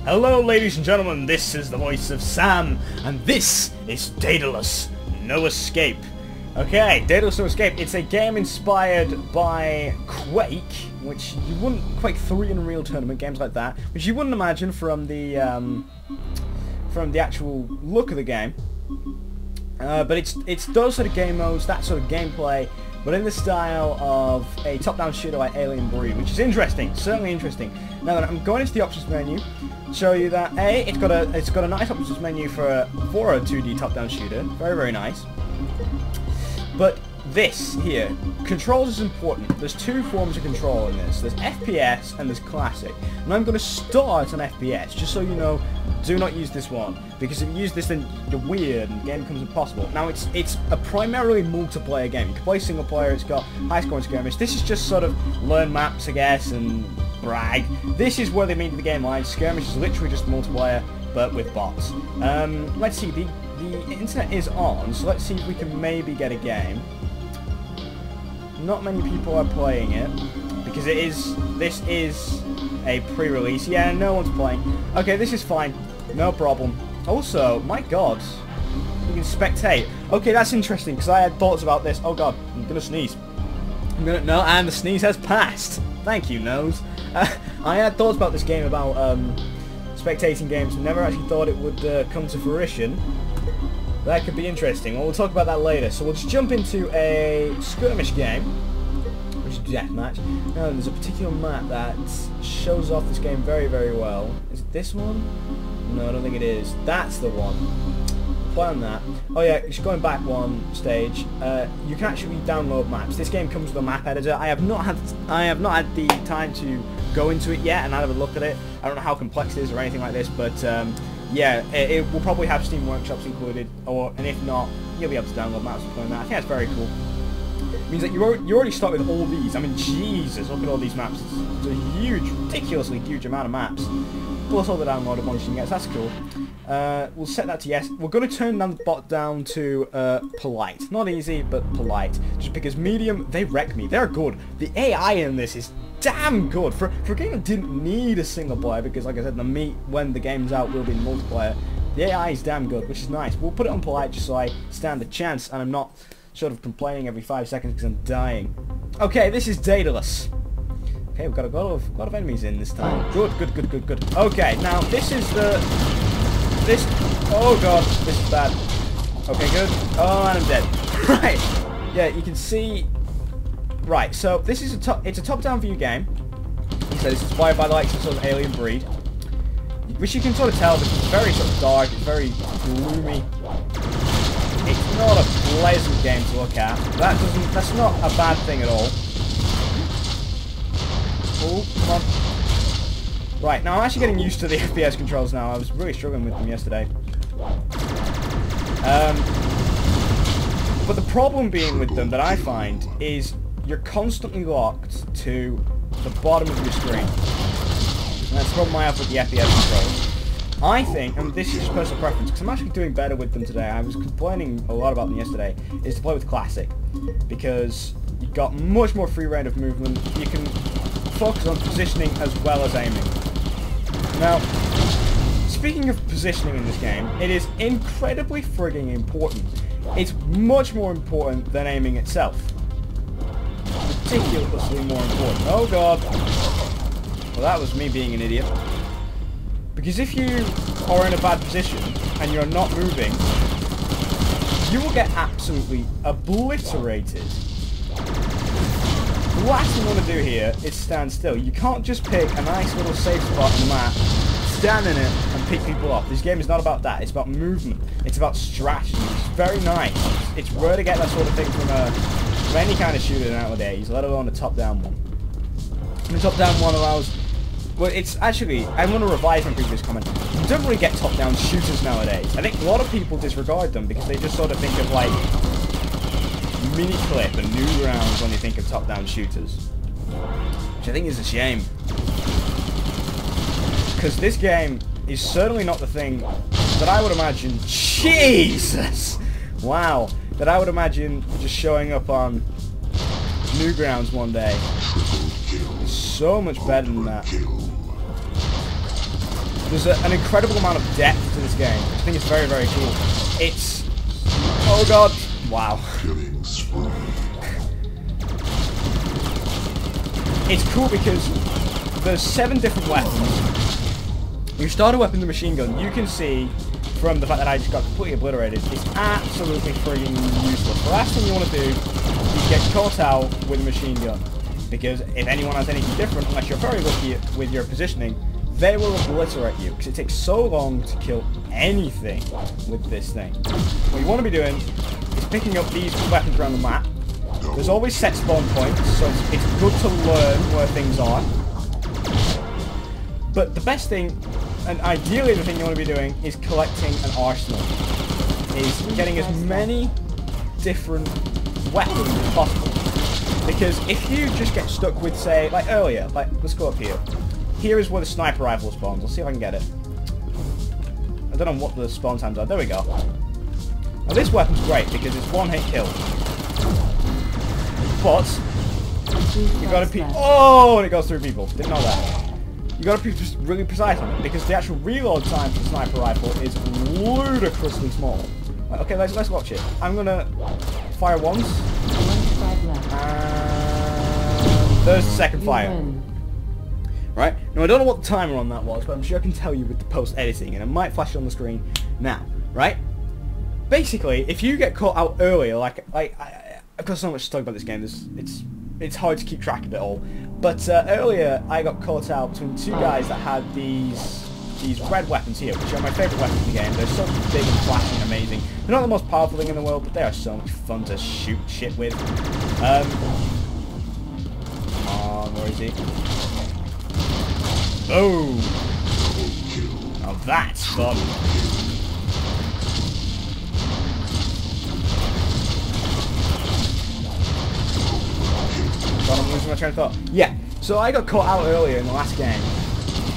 Hello ladies and gentlemen, this is the voice of Sam, and this is Daedalus, No Escape. Okay, Daedalus No Escape, it's a game inspired by Quake, which you wouldn't, Quake 3 and Unreal Tournament, games like that, which you wouldn't imagine from the actual look of the game. But it's those sort of game modes, that sort of gameplay, but in the style of a top-down shooter like Alien Breed, which is interesting, certainly interesting. Now I'm going into the options menu, show you that it's got a nice options menu for a 2D top-down shooter, very very nice. But this here, controls is important. There's two forms of control in this. There's FPS and there's classic. And I'm going to start on FPS, just so you know. Do not use this one, because if you use this then you're weird and the game becomes impossible. Now it's a primarily multiplayer game. You can play single player, it's got high scoring skirmish. This is just sort of learn maps I guess and brag. This is where they mean the game lies. Skirmish is literally just multiplayer but with bots. Let's see, the internet is on, so let's see if we can maybe get a game. Not many people are playing it, because this is a pre-release. Yeah, no one's playing. Okay, this is fine. No problem. Also, my god, you can spectate. Okay, that's interesting, because I had thoughts about this. Oh god, I'm gonna sneeze. No, and the sneeze has passed. Thank you, nose. I had thoughts about this game, about spectating games, and never actually thought it would come to fruition. That could be interesting. Well, we'll talk about that later. So we'll just jump into a skirmish game, which is deathmatch. Now, there's a particular map that shows off this game very, very well. Is it this one? No, I don't think it is. That's the one. Play on that. Oh yeah, just going back one stage. You can actually download maps. This game comes with a map editor. I have not had the time to go into it yet and have a look at it. I don't know how complex it is or anything like this, but yeah, it will probably have Steam Workshops included, and if not, you'll be able to download maps and play on that. I think that's very cool. It means that you already start with all these. I mean, Jesus, look at all these maps. It's a huge, ridiculously huge amount of maps. Plus all the downloaded ones you can get. So that's cool. We'll set that to yes. We're going to turn the bot down to polite. Not easy, but polite. Just because medium, they wreck me. They're good. The AI in this is damn good. For a game that didn't need a single player, because like I said, the meat when the game's out will be in multiplayer. The AI is damn good, which is nice. We'll put it on polite just so I stand a chance and I'm not sort of complaining every 5 seconds because I'm dying. Okay, this is Daedalus. Okay, we've got a lot of enemies in this time. Good. Okay, now this is oh god, this is bad. Okay, good. Oh, and I'm dead. Right. Yeah, you can see. Right, so this is it's a top-down view game. So it's inspired by the likes of sort of Alien Breed, which you can sort of tell because it's very sort of dark, it's very gloomy. It's not a pleasant game to look at. That's not a bad thing at all. Oh, come on. Right, now I'm actually getting used to the FPS controls now. I was really struggling with them yesterday. But the problem being with them that I find is you're constantly locked to the bottom of your screen. And that's the problem I have with the FPS controls. I think, and this is just personal preference, because I'm actually doing better with them today. I was complaining a lot about them yesterday, is to play with Classic. Because you've got much more free range of movement. You can focus on positioning as well as aiming. Now, speaking of positioning in this game, it is incredibly frigging important. It's much more important than aiming itself. Ridiculously more important. Oh god. Well, that was me being an idiot. Because if you are in a bad position and you're not moving, you will get absolutely obliterated. The last thing you want to do here is stand still. You can't just pick a nice little safe spot on the map, stand in it, and pick people off. This game is not about that. It's about movement. It's about strategy. It's very nice. It's rare to get that sort of thing from any kind of shooter nowadays, let alone a top-down one. And the top-down one allows... Well, it's actually... I want to revise my previous comment. You don't really get top-down shooters nowadays. I think a lot of people disregard them because they just sort of think of, like, Mini-Clip and Newgrounds when they think of top-down shooters. Which I think is a shame. Because this game is certainly not the thing that I would imagine... Jesus! Wow. That I would imagine just showing up on Newgrounds one day. It's so much better than that. There's an incredible amount of depth to this game. I think it's very, very cool. It's... Oh god. Wow. It's cool because there's 7 different weapons. You start a weapon, the machine gun, you can see from the fact that I just got completely obliterated, it's absolutely frigging useless. The last thing you want to do is get caught out with a machine gun. Because if anyone has anything different, unless you're very lucky with your positioning, they will obliterate you. Because it takes so long to kill anything with this thing. What you want to be doing is picking up these weapons around the map. There's always set spawn points, so it's good to learn where things are. But the best thing, and ideally the thing you want to be doing, is collecting an arsenal. Is getting as many different weapons as possible. Because if you just get stuck with, say, like earlier, like, let's go up here. Here is where the sniper rifle spawns. I'll see if I can get it. I don't know what the spawn times are. There we go. Now this weapon's great because it's one-hit kill. But you gotta be... Oh, and it goes through people. Didn't know that. You gotta be really precise on it because the actual reload time for the sniper rifle is ludicrously small. Right, okay, let's watch it. I'm gonna fire once. And there's the second fire. Right? Now I don't know what the timer on that was, but I'm sure I can tell you with the post-editing, and it might flash on the screen now. Right? Basically, if you get caught out earlier, like I've got so much to talk about this game. It's hard to keep track of it all. But earlier, I got caught out between 2 guys that had these red weapons here, which are my favourite weapons in the game. They're so big and flashy and amazing. They're not the most powerful thing in the world, but they are so much fun to shoot shit with. Come on, where is he? Oh! Now that's fun. God, I'm losing my train of thought. Yeah, so I got caught out earlier in the last game.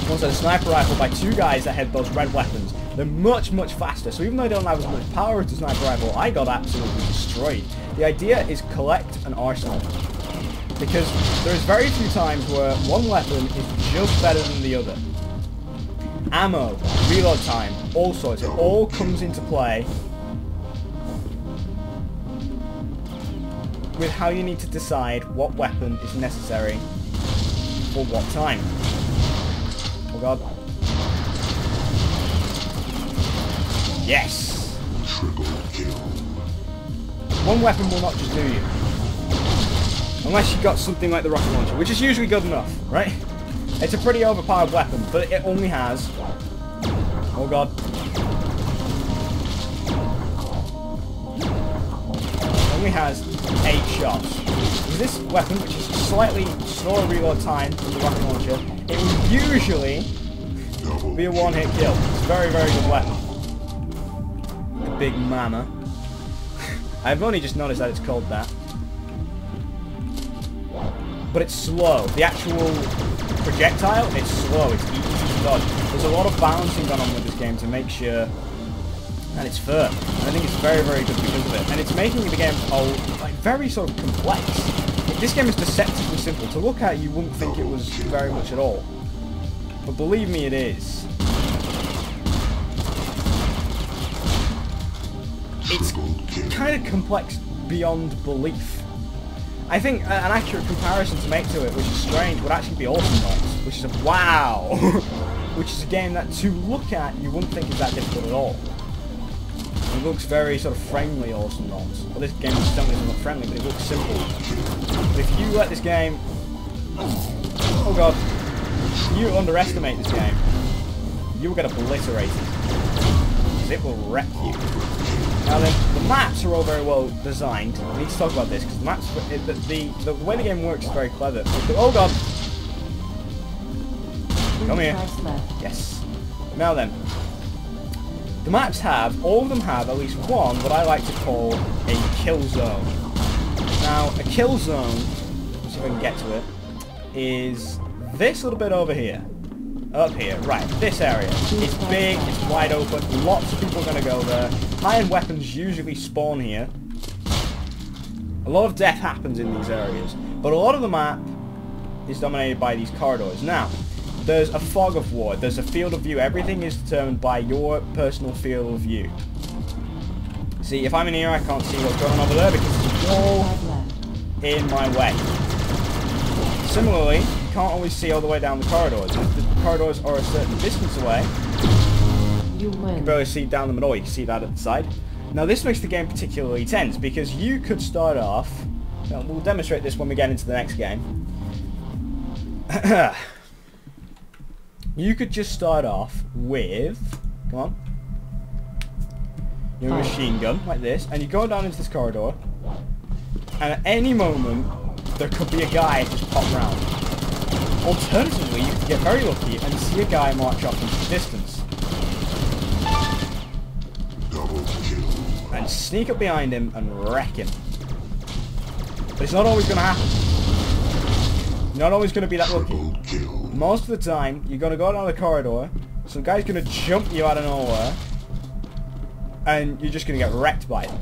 Once I had a sniper rifle by 2 guys that had those red weapons. They're much, much faster, so even though I don't have as much power as the sniper rifle, I got absolutely destroyed. The idea is collect an arsenal. Because there's very few times where one weapon is just better than the other. Ammo, reload time, all sorts. It all comes into play with how you need to decide what weapon is necessary for what time. Oh god. Yes! Triple kill. One weapon will not just do you. Unless you got something like the rocket launcher, which is usually good enough, right? It's a pretty overpowered weapon, but it only has... Oh god. It only has 8 shots. With this weapon, which is slightly slower reload time than the rocket launcher, it will usually be a one-hit kill. It's a very, very good weapon. The big mama. I've only just noticed that it's called that. But it's slow. The actual projectile, it's slow. It's easy to dodge. There's a lot of balancing going on with this game to make sure that it's fair. And I think it's very, very good because of it. And it's making the game like very sort of complex. This game is deceptively simple. To look at, you wouldn't think it was very much at all. But believe me, it is. It's kind of complex beyond belief. I think an accurate comparison to make to it, which is strange, would actually be Awesome Knots, which is a wow, which is a game that to look at you wouldn't think is that difficult at all. It looks very sort of friendly, Awesome Knots. Well, this game certainly is not friendly, but it looks simple. But if you let this game, oh god, you underestimate this game, you will get obliterated. Because it will wreck you. Now then, the maps are all very well designed. We need to talk about this, because the maps, the way the game works is very clever. Oh god! Come here. Yes. Now then, the maps have, all of them have at least one, what I like to call a kill zone. Now, a kill zone, let's see if I can get to it, is this little bit over here. Up here, right, this area. It's big, it's wide open, lots of people are going to go there. High-end weapons usually spawn here. A lot of death happens in these areas, but a lot of the map is dominated by these corridors. Now, there's a fog of war. There's a field of view. Everything is determined by your personal field of view. See, if I'm in here, I can't see what's going on over there because it's all in my way. Similarly, you can't always see all the way down the corridors. If the corridors are a certain distance away, you can barely see down them at all. You can see that at the side. Now, this makes the game particularly tense because you could start off... Well, we'll demonstrate this when we get into the next game. You could just start off with... Come on. Your machine gun, like this, and you go down into this corridor, and at any moment, there could be a guy just pop round. Alternatively, you could get very lucky and see a guy march off into the distance. And sneak up behind him and wreck him. But it's not always going to happen. You're not always going to be that lucky. Most of the time, you're going to go down the corridor, some guy's going to jump you out of nowhere, and you're just going to get wrecked by them.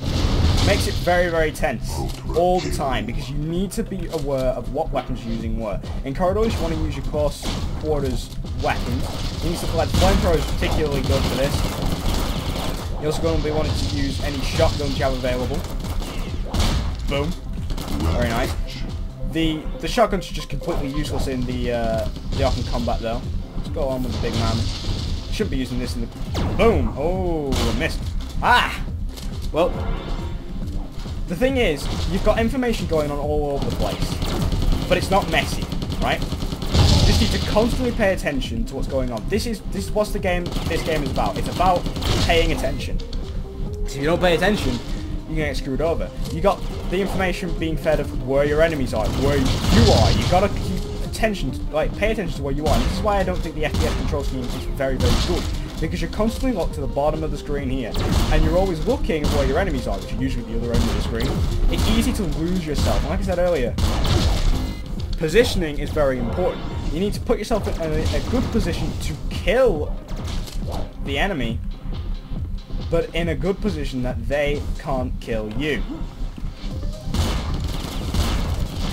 It makes it very, very tense all the time because you need to be aware of what weapons you're using where. In corridors, you want to use your close quarters weapons. You need something like flamethrower is particularly good for this. You're also going to be wanting to use any shotguns you have available. Boom. Very nice. The shotguns are just completely useless in the open combat though. Let's go on with the big man. Shouldn't be using this in the... Boom! Oh, I missed. Ah! Well, the thing is, you've got information going on all over the place. But it's not messy, right? You just need to constantly pay attention to what's going on. This is what this game is about. It's about paying attention. So if you don't pay attention, you're going to get screwed over. You got the information being fed of where your enemies are, where you are. You got to keep attention, pay attention to where you are. And this is why I don't think the FPS control scheme is very, very good. Because you're constantly locked to the bottom of the screen here, and you're always looking at where your enemies are, which are usually at the other end of the screen. It's easy to lose yourself. And like I said earlier, positioning is very important. You need to put yourself in a good position to kill the enemy, but in a good position that they can't kill you.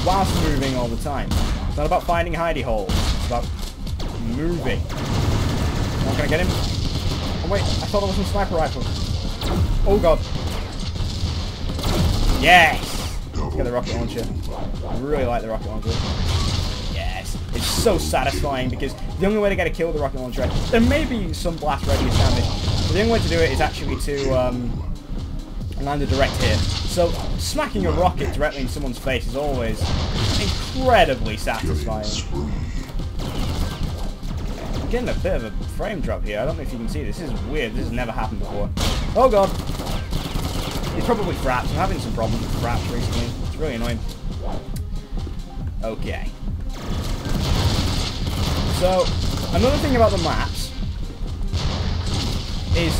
Whilst moving all the time. It's not about finding hidey holes. It's about moving. Not gonna get him. Oh wait, I thought there was some sniper rifles. Oh god. Yes! Let's get the rocket launcher. I really like the rocket launcher. Yes! It's so satisfying because the only way to get a kill with the rocket launcher, there may be some blast radius damage, but the only way to do it is actually to land a direct hit. So smacking a rocket directly in someone's face is always incredibly satisfying. I'm getting a bit of a frame drop here. I don't know if you can see this. This is weird. This has never happened before. Oh god. It's probably fraps. I'm having some problems with fraps recently. It's really annoying. Okay. So, another thing about the maps is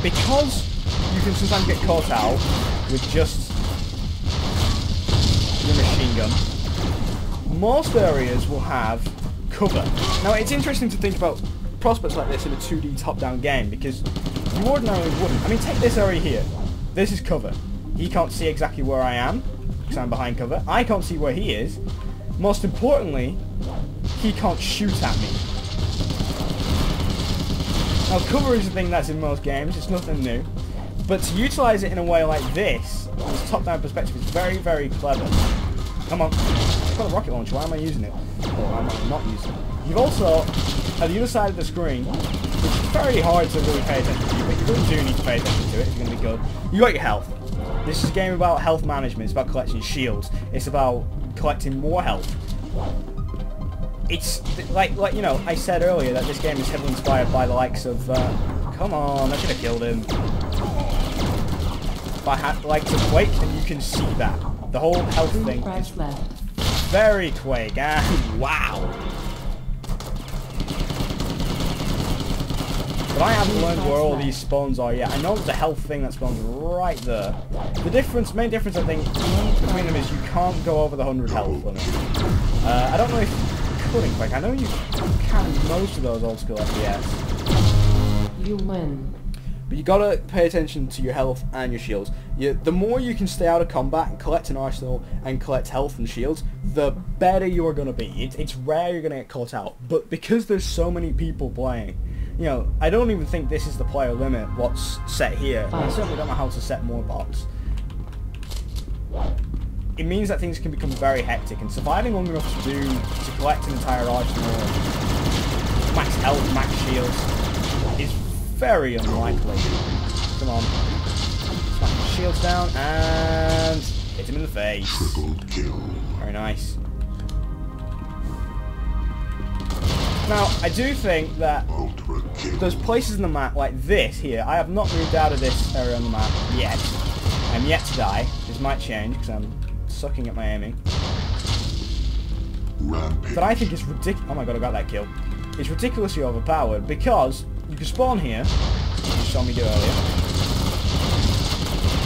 because you can sometimes get caught out with just your machine gun, most areas will have cover. Now, it's interesting to think about prospects like this in a 2D top-down game because you ordinarily wouldn't. I mean, take this area here. This is cover. He can't see exactly where I am because I'm behind cover. I can't see where he is. Most importantly, he can't shoot at me. Now, cover is a thing that's in most games. It's nothing new. But to utilize it in a way like this top-down perspective is very, very clever. Come on. I've got a rocket launcher. Why am I using it? Or am I not using it? You've also, at the other side of the screen, which is very hard to really pay attention to, but you really do need to pay attention to it if you're going to be good. You got your health. This is a game about health management. It's about collecting shields. It's about collecting more health. It's like you know, I said earlier that this game is heavily inspired by the likes of. Come on, I should have killed him. By likes of Quake, and you can see that the whole health thing is very Quake. Wow. But I haven't learned where all these spawns are yet. I know the health thing that spawns right there. The main difference I think between them is you can't go over the 100 health limit. I don't know if you could in Quake. I know you can in most of those old school FPS. You win. But you gotta pay attention to your health and your shields. The more you can stay out of combat and collect an arsenal and collect health and shields, the better you're gonna be. It's rare you're gonna get caught out, but because there's so many people playing, you know, I don't even think this is the player limit, what's set here. I certainly don't know how to set more bots. It means that things can become very hectic, and surviving long enough to collect an entire arsenal, max health, max shields, is very unlikely. Come on. Smash the shields down, and hit him in the face. Triple kill. Very nice. Now, I do think that there's places in the map like this here. I have not moved out of this area on the map yet. I'm yet to die. This might change because I'm sucking at my aiming. Rampage. But I think it's ridiculous. Oh my god, I got that kill. It's ridiculously overpowered because you can spawn here, as you saw me do earlier,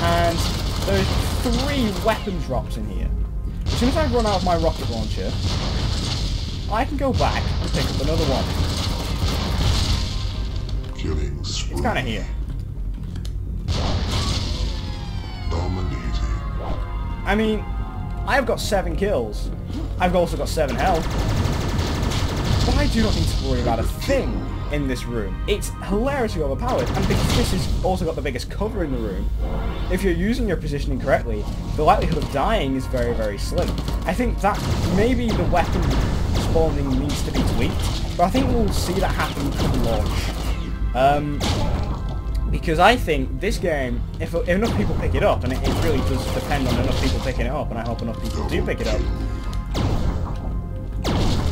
and there's 3 weapon drops in here. As soon as I run out of my rocket launcher, I can go back and pick up another one. Killing spree. It's kind of here. Dominating. I mean, I've got 7 kills. I've also got 7 health. But I do not need to worry about a thing in this room. It's hilariously overpowered, and because this has also got the biggest cover in the room, if you're using your positioning correctly, the likelihood of dying is very, very slim. I think that maybe the weapon spawning needs to be tweaked, but I think we'll see that happen at launch. Because I think this game, if enough people pick it up, and it really does depend on enough people picking it up, and I hope enough people do pick it up,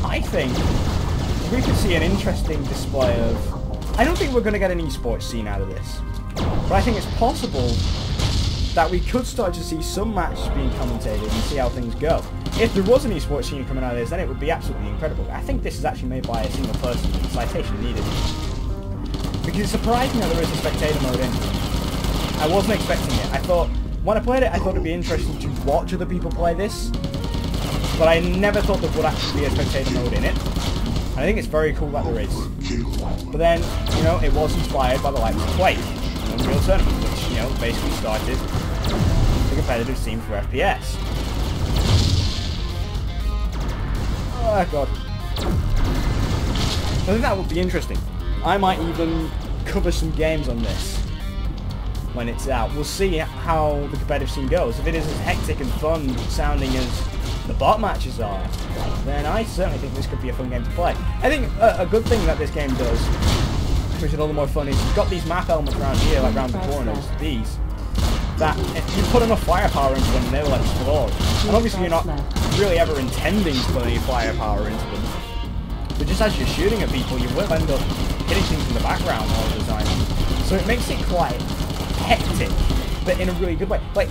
I think we could see an interesting display of... I don't think we're going to get an esports scene out of this, but I think it's possible that we could start to see some matches being commentated and see how things go. If there was an esports scene coming out of this, then it would be absolutely incredible. I think this is actually made by a single person, citation needed. Because it's surprising that there is a spectator mode in here. I wasn't expecting it. I thought, when I played it, I thought it would be interesting to watch other people play this, but I never thought there would actually be a spectator mode in it. And I think it's very cool that there is. But then, you know, it was inspired by the likes of Quake, an Unreal Tournament, which, you know, basically started the competitive scene for FPS. Oh god. I think that would be interesting. I might even cover some games on this when it's out. We'll see how the competitive scene goes. If it is as hectic and fun sounding as the bot matches are, then I certainly think this could be a fun game to play. I think a good thing that this game does, which is all the more fun, is you've got these map elements around here, like around the corners, these, that if you put enough firepower into them, they will explode. And obviously you're not really ever intending to put any firepower into them, but just as you're shooting at people, you will end up hitting things in the background all the time. So it makes it quite hectic, but in a really good way. Like,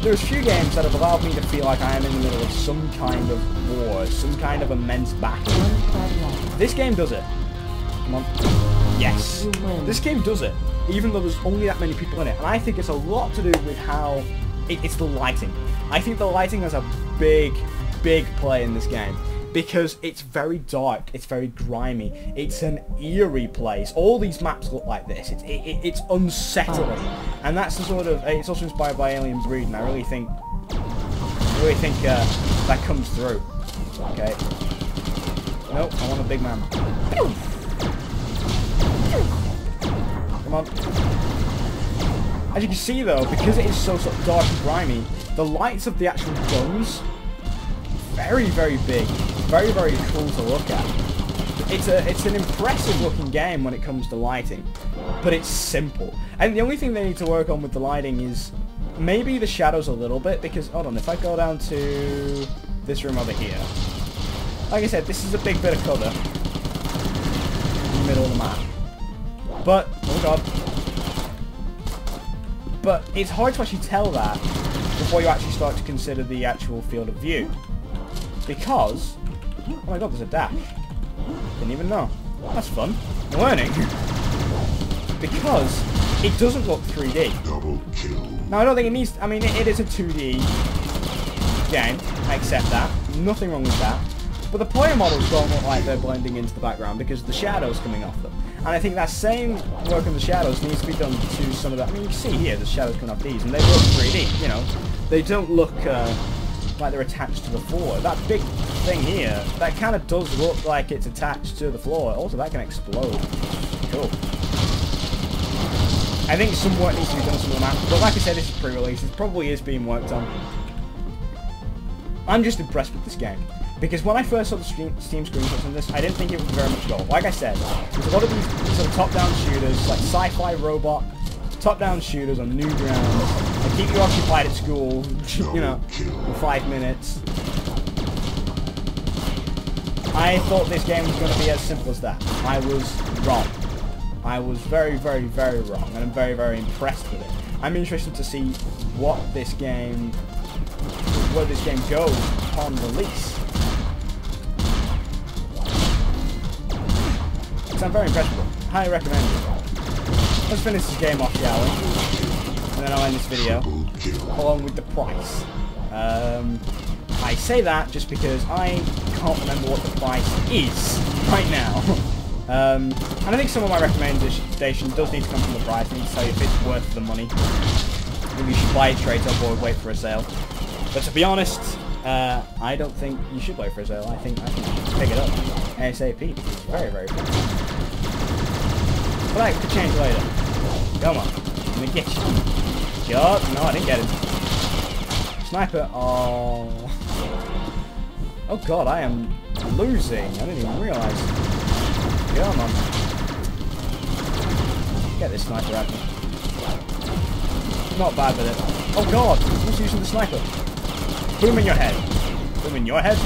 there's few games that have allowed me to feel like I am in the middle of some kind of war, some kind of immense battle. This game does it. Come on. Yes. This game does it, even though there's only that many people in it. And I think it's a lot to do with how it's the lighting. I think the lighting has a big play in this game. Because it's very dark, it's very grimy, it's an eerie place. All these maps look like this. It's unsettling, and that's the sort of. It's also inspired by Alien Breed, and I really think that comes through. Okay. Nope, I want a big man. Come on. As you can see though, because it is so sort of dark and grimy, the lights of the actual guns, very big. Very cool to look at. It's an impressive looking game when it comes to lighting, but it's simple. And the only thing they need to work on with the lighting is maybe the shadows a little bit, because, hold on, if I go down to this room over here, like I said, this is a big bit of cover in the middle of the map. But, oh god. But it's hard to actually tell that before you actually start to consider the actual field of view. Because, oh my god, there's a dash. Didn't even know. That's fun. I'm learning. Because it doesn't look 3D. Now, I don't think it needs... I mean, it is a 2D game. I accept that. Nothing wrong with that. but the player models don't look like they're blending into the background because of the shadows coming off them. And I think that same work on the shadows needs to be done to some of that. I mean, you can see here the shadows coming off these, and they look 3D, you know. They don't look like they're attached to the floor. That big thing here, that kind of does look like it's attached to the floor. Also, that can explode. Cool. I think some work needs to be done on some of the maps, but like I said, this is pre-release. It probably is being worked on. I'm just impressed with this game. Because when I first saw the Steam screenshots on this, I didn't think it was very much goal. Like I said, there's a lot of these sort of top-down shooters, like sci-fi robot, top-down shooters on new ground, that keep you occupied at school, you know, for 5 minutes. I thought this game was going to be as simple as that. I was wrong. I was very, very, very wrong, and I'm very, very impressed with it. I'm interested to see where this game goes upon release. So I'm very impressed with it. Highly recommend it. Let's finish this game off, shall we? And then I'll end this video, along with the price. I say that just because I can't remember what the price is right now. And I think some of my recommendation does need to come from the price. I need to tell you if it's worth the money. Maybe you should buy it straight up or wait for a sale. But to be honest, I don't think you should wait for a sale. I think I can pick it up ASAP. It's very, very fun. But that could change later. Come on. Let me get you. God, no, I didn't get him. Sniper. Oh. Oh god, I am losing. I didn't even realise. Come on. Get this sniper at me. Not bad with it. Oh god, who's using the sniper? Boom in your head. Boom in your head.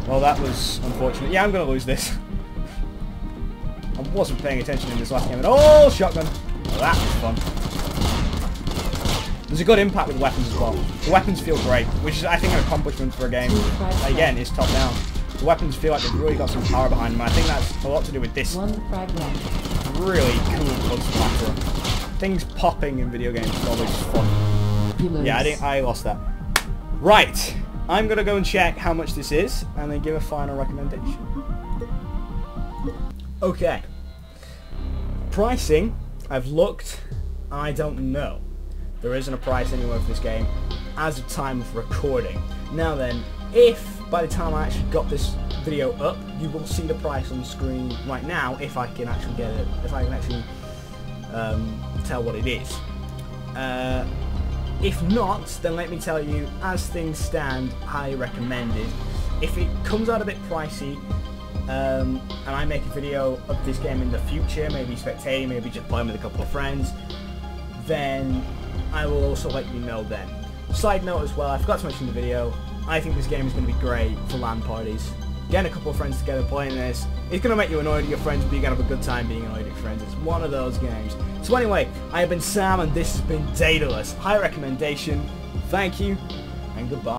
Well, that was unfortunate. Yeah, I'm going to lose this. I wasn't paying attention in this last game. Oh, shotgun. Well, that was fun. There's a good impact with weapons as well. The weapons feel great, which is, I think, an accomplishment for a game that, again, is top-down. The weapons feel like they've really got some power behind them. I think that's a lot to do with this really cool blood splatter. Things popping in video games is always fun. Yeah, I lost that. Right. I'm going to go and check how much this is, and then give a final recommendation. Okay. Pricing, I've looked, I don't know. There isn't a price anywhere for this game as of time of recording. Now then, if by the time I actually got this video up, you will see the price on the screen right now, if I can actually get it, if I can actually tell what it is. If not, then let me tell you, as things stand, highly recommended. If it comes out a bit pricey, and I make a video of this game in the future, maybe spectating, maybe just playing with a couple of friends, then I will also let you know then. Side note as well, I forgot to mention in the video, I think this game is going to be great for LAN parties. Getting a couple of friends together playing this, it's going to make you annoyed at your friends, but you're going to have a good time being annoyed at your friends. It's one of those games. So anyway, I have been Sam, and this has been Daedalus. High recommendation. Thank you, and goodbye.